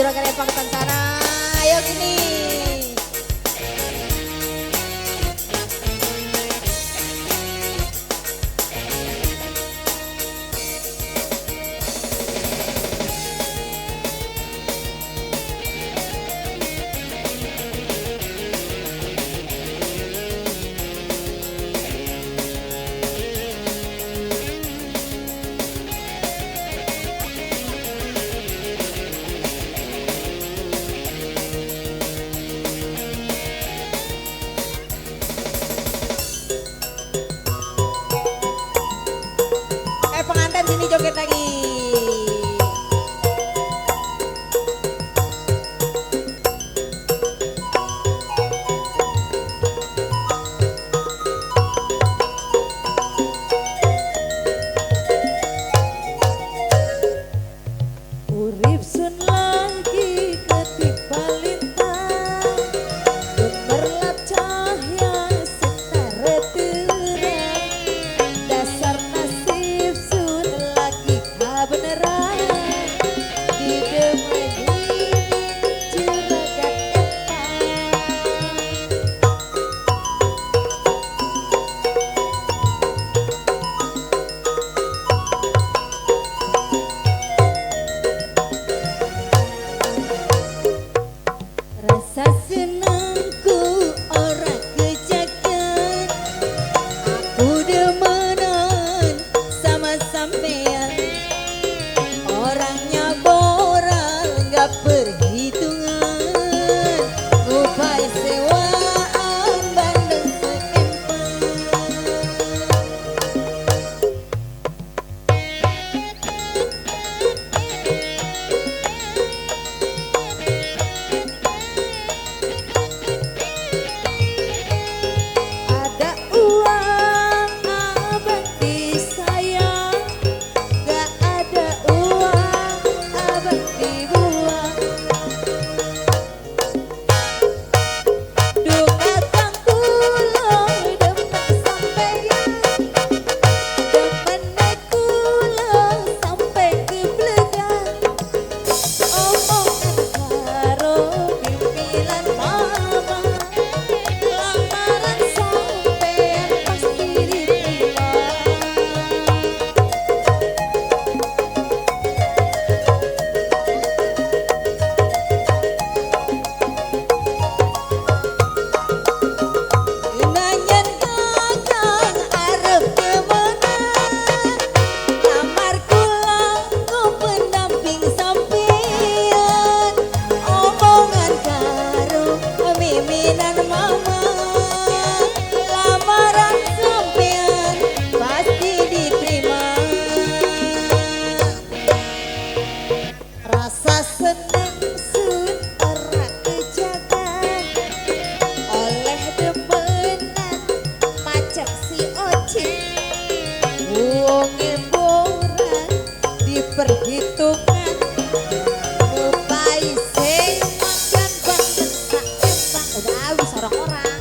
Juragan Pakutan sana. Ayo gini. Pengantin sini joget lagi. Urip sun lagi ketipa lintang, gemerlap cahya setara terang, dasar nasib sun lagi kabeneran, didemeni juragan rasa senangku ora kejagan, aku demenan sama sampean, orangnya moral gak perhitungan, ngupai sewaan bandeng seempat. Ada uang abang disayang, gak ada uang abang dibuang. Duka kang kula demen sampeyan, demene kula sampe geblegan, omongan karo pimpinan mama, lamaran sampeyan pasti diterima. Nanyen kakang arep kemenang, lamar kula nggo pendamping sampeyan, omongan karo pimpinan mama, lamaran sampeyan pasti diterima. Rasa senang sun ora kejagan, oleh demenan macam si Oci, wonge boran diperhitungkan, ngupai sing makan banget saembang. Udah habis orang-orang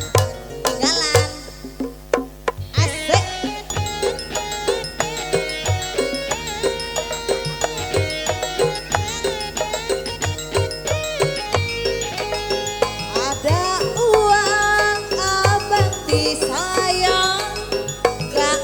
tinggalan asik. Ada uang abang disayang, gak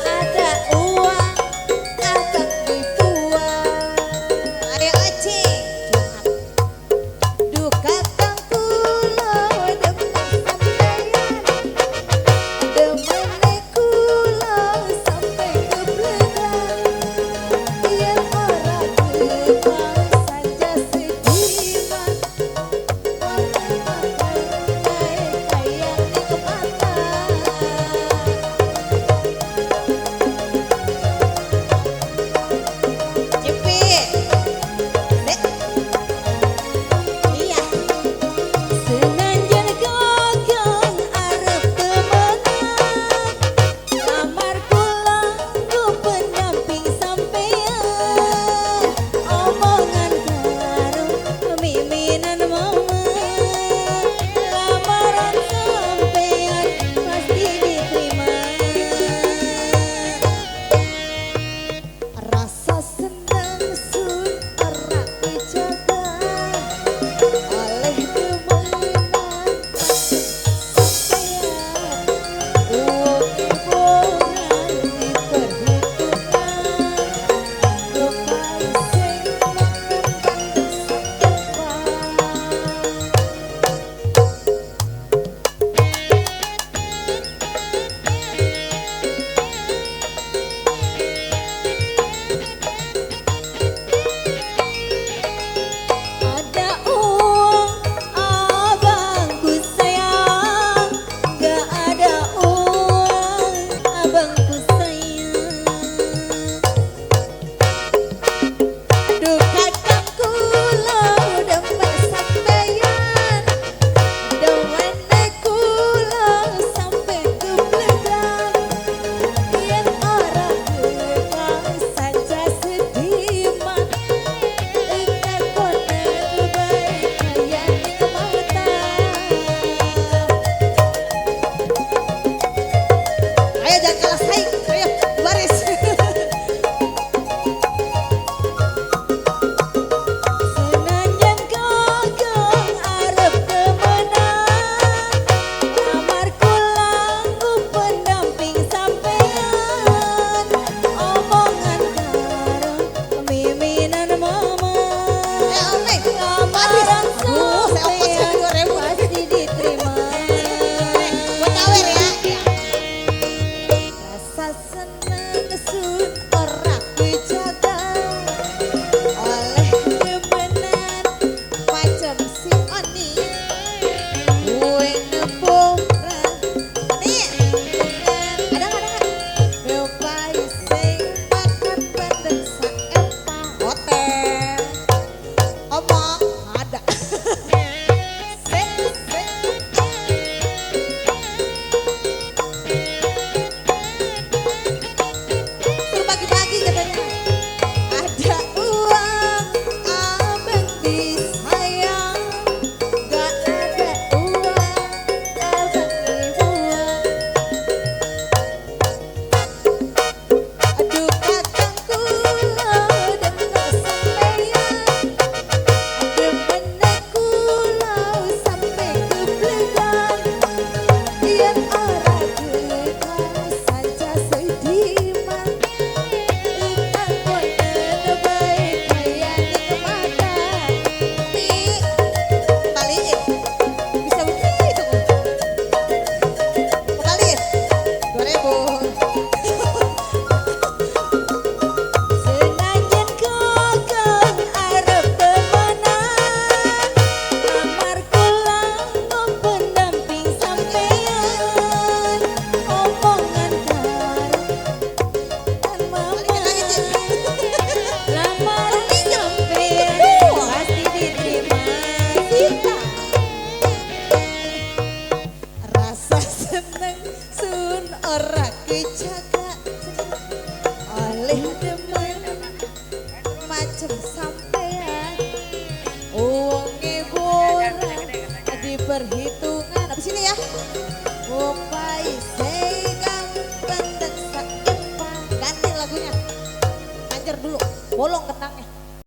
berhenti